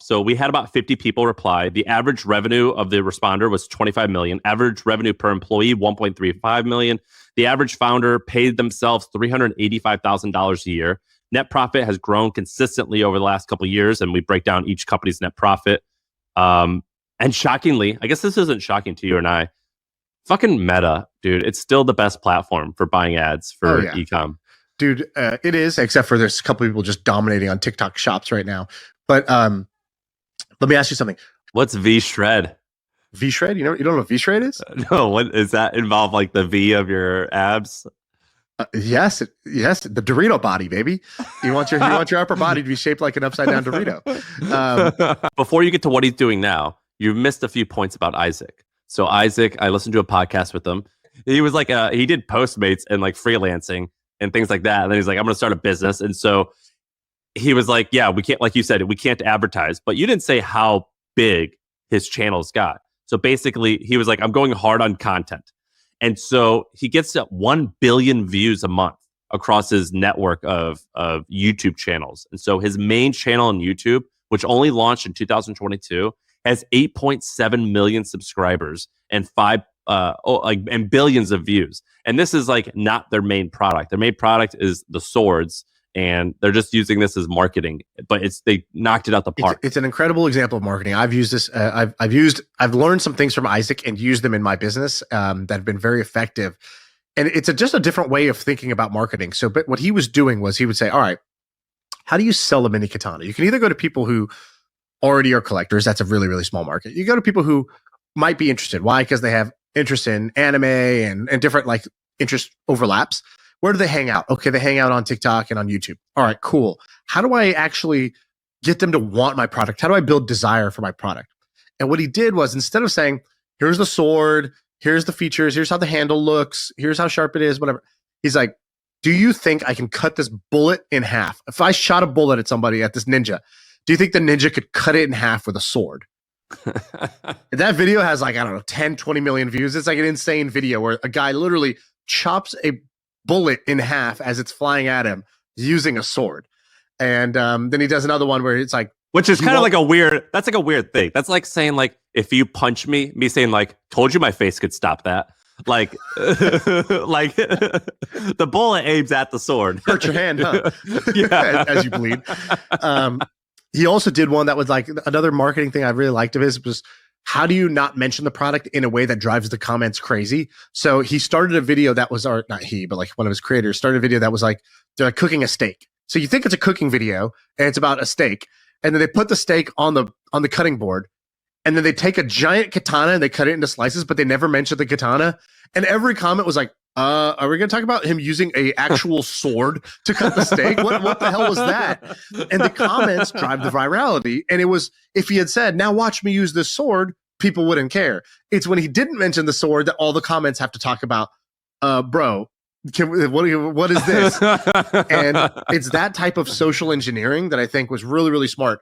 So we had about 50 people reply. The average revenue of the responder was 25 million. Average revenue per employee, 1.35 million. The average founder paid themselves $385,000 a year. Net profit has grown consistently over the last couple of years, and we break down each company's net profit. And shockingly, I guess this isn't shocking to you and I, fucking Meta, dude, it's still the best platform for buying ads for e-com. Dude, it is, except for there's a couple people just dominating on TikTok shops right now. But let me ask you something. What's V-Shred? V-Shred? You don't know what V-Shred is? No, what does that involve? Like the V of your abs? Yes, the Dorito body, baby. You want your upper body to be shaped like an upside down Dorito. Before you get to what he's doing now, you missed a few points about Isaac. So Isaac, I listened to a podcast with him. He was like, he did Postmates and like freelancing and things like that. And then he's like, I'm going to start a business. And so he was like, yeah, we can't, like you said, we can't advertise, but you didn't say how big his channels got. So basically he was like, I'm going hard on content. And so he gets 1 billion views a month across his network of YouTube channels. And so his main channel on YouTube, which only launched in 2022, has 8.7 million subscribers and and billions of views. And this is like not their main product. Their main product is the swords, and they're just using this as marketing. But they knocked it out the park. It's an incredible example of marketing. I've used this. I've learned some things from Isaac and used them in my business that have been very effective. And it's just a different way of thinking about marketing. So, but what he was doing was he would say, all right, how do you sell a mini katana? You can either go to people who already are collectors. That's a really, really small market. You go to people who might be interested. Why? Because they have interest in anime and different like interest overlaps. Where do they hang out? Okay, they hang out on TikTok and on YouTube. All right, cool. How do I actually get them to want my product? How do I build desire for my product? And what he did was, instead of saying, here's the sword, here's the features, here's how the handle looks, here's how sharp it is, whatever. He's like, do you think I can cut this bullet in half? If I shot a bullet at somebody, at this ninja, do you think the ninja could cut it in half with a sword? That video has like, I don't know, 10, 20 million views. It's like an insane video where a guy literally chops a bullet in half as it's flying at him using a sword. And then he does another one where it's like, which is kind of like a weird, that's like a weird thing. That's like saying like, if you punch me saying like, told you my face could stop that. Like, like the bullet aims at the sword. Hurt your hand, huh? Yeah. as you bleed. He also did one that was like another marketing thing I really liked of his was, how do you not mention the product in a way that drives the comments crazy? So he started a video that was, or not he, but like one of his creators started a video that was like, they're cooking a steak. So you think it's a cooking video and it's about a steak. And then they put the steak on the cutting board. And then they take a giant katana and they cut it into slices, but they never mention the katana. And every comment was like, are we going to talk about him using a actual sword to cut the steak? What the hell was that? And the comments drive the virality. And it was, if he had said, now watch me use this sword, people wouldn't care. It's when he didn't mention the sword that all the comments have to talk about, bro, what is this? And it's that type of social engineering that I think was really, really smart.